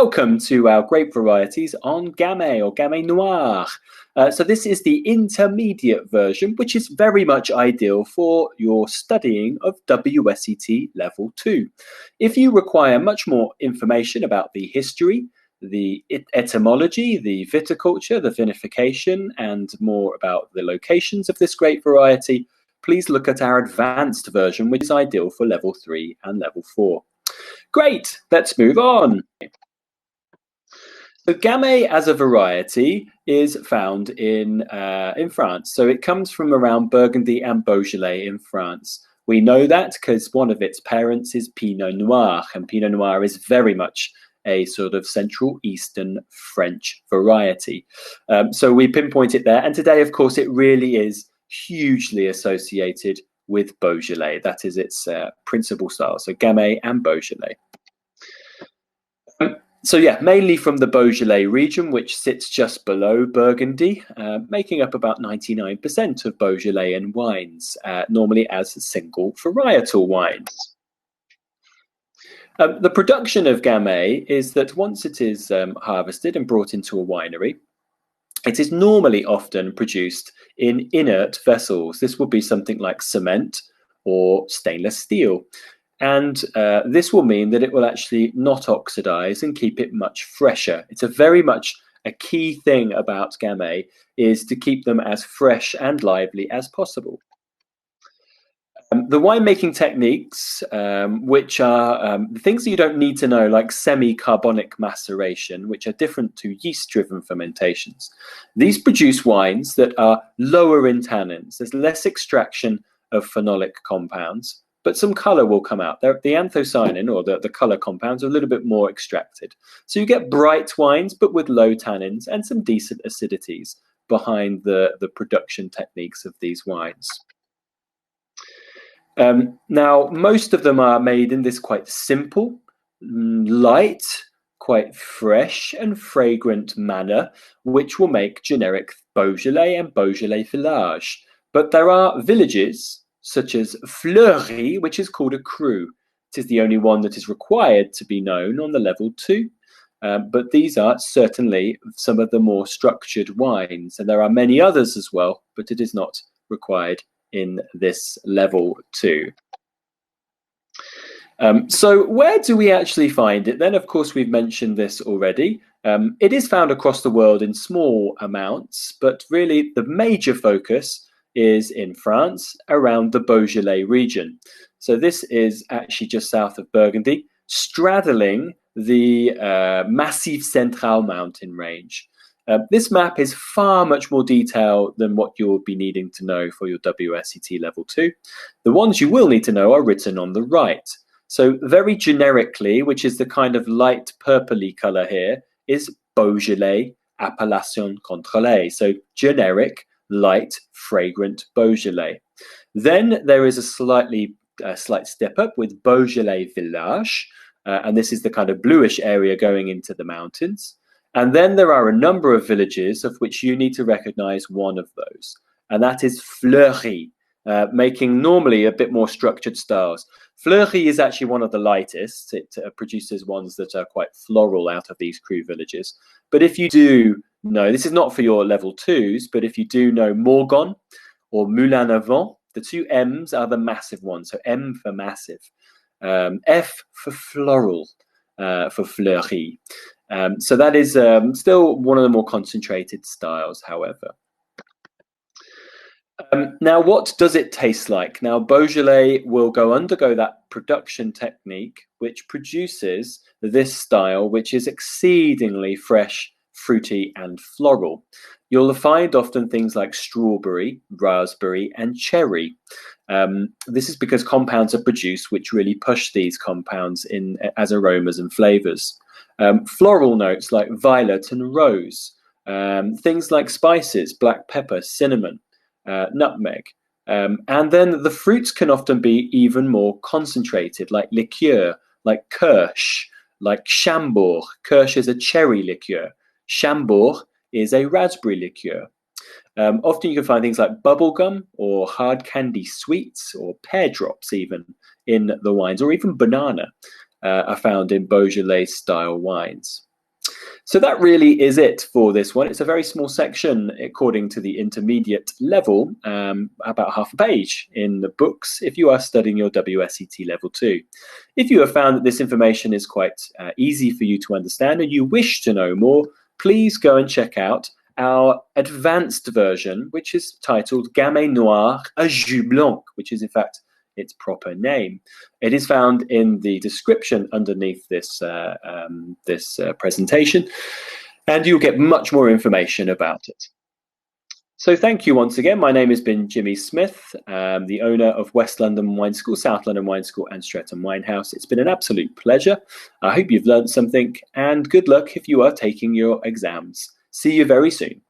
welcome to our grape varieties on Gamay or Gamay Noir. So this is the intermediate version, which is very much ideal for your studying of WSET Level 2. If you require much more information about the history, the etymology, the viticulture, the vinification, and more about the locations of this grape variety, please look at our advanced version, which is ideal for Level 3 and Level 4. Great, let's move on. So Gamay as a variety is found in France. So it comes from around Burgundy and Beaujolais in France. We know that because one of its parents is Pinot Noir, and Pinot Noir is very much a sort of Central Eastern French variety. So we pinpoint it there. And today, of course, it really is hugely associated with Beaujolais. That is its principal style. So Gamay and Beaujolais. So yeah, mainly from the Beaujolais region, which sits just below Burgundy, making up about 99% of Beaujolais wines, normally as single varietal wines. The production of Gamay is that once it is harvested and brought into a winery, it is normally often produced in inert vessels. This will be something like cement or stainless steel. And this will mean that it will actually not oxidize and keep it much fresher. It's very much a key thing about Gamay is to keep them as fresh and lively as possible. The winemaking techniques, which are things that you don't need to know, like semi-carbonic maceration, which are different to yeast-driven fermentations. These produce wines that are lower in tannins. There's less extraction of phenolic compounds, but some color will come out. The anthocyanin, or the color compounds, are a little bit more extracted. So you get bright wines, but with low tannins and some decent acidities behind the production techniques of these wines. Now, most of them are made in this quite simple, light, quite fresh and fragrant manner, which will make generic Beaujolais and Beaujolais village. But there are villages, such as Fleury, which is called a cru. It is the only one that is required to be known on the level 2. But these are certainly some of the more structured wines. And there are many others as well, but it is not required in this level 2. So where do we actually find it then? Of course, we've mentioned this already. It is found across the world in small amounts, but really the major focus is in France, around the Beaujolais region. So this is actually just south of Burgundy, straddling the Massif Central mountain range. This map is far much more detailed than what you'll be needing to know for your WSET level 2. The ones you will need to know are written on the right. So very generically, which is the kind of light purpley color here, is Beaujolais Appellation Contrôlée. So generic, light, fragrant Beaujolais. Then there is a slight step up with Beaujolais Village, and this is the kind of bluish area going into the mountains. And then there are a number of villages of which you need to recognize one of those, and that is Fleury, making normally a bit more structured styles. Fleury is actually one of the lightest. It produces ones that are quite floral out of these cru villages. But if you do know, this is not for your level 2s, but if you do know Morgon or Moulin à Vent, the two M's are the massive ones. So M for massive, F for floral, for Fleury. So that is still one of the more concentrated styles, however. Now, what does it taste like? Now, Beaujolais will undergo that production technique, which produces this style, which is exceedingly fresh, fruity, and floral. You'll find often things like strawberry, raspberry, and cherry. This is because compounds are produced which really push these compounds in as aromas and flavors. Floral notes like violet and rose. Things like spices, black pepper, cinnamon, nutmeg. And then the fruits can often be even more concentrated, like liqueur, like kirsch, like Chambord. Kirsch is a cherry liqueur. Chambord is a raspberry liqueur. Often you can find things like bubblegum or hard candy sweets or pear drops even in the wines, or even banana are found in Beaujolais style wines. So that really is it for this one. It's a very small section according to the intermediate level, about half a page in the books if you are studying your WSET level 2. If you have found that this information is quite easy for you to understand and you wish to know more, please go and check out our advanced version, which is titled Gamay Noir à Jus Blanc, which is in fact its proper name. It is found in the description underneath this presentation, and you'll get much more information about it. So thank you once again. My name has been Jimmy Smith, the owner of West London Wine School, South London Wine School and Streatham Winehouse. It's been an absolute pleasure. I hope you've learned something, and good luck if you are taking your exams. See you very soon.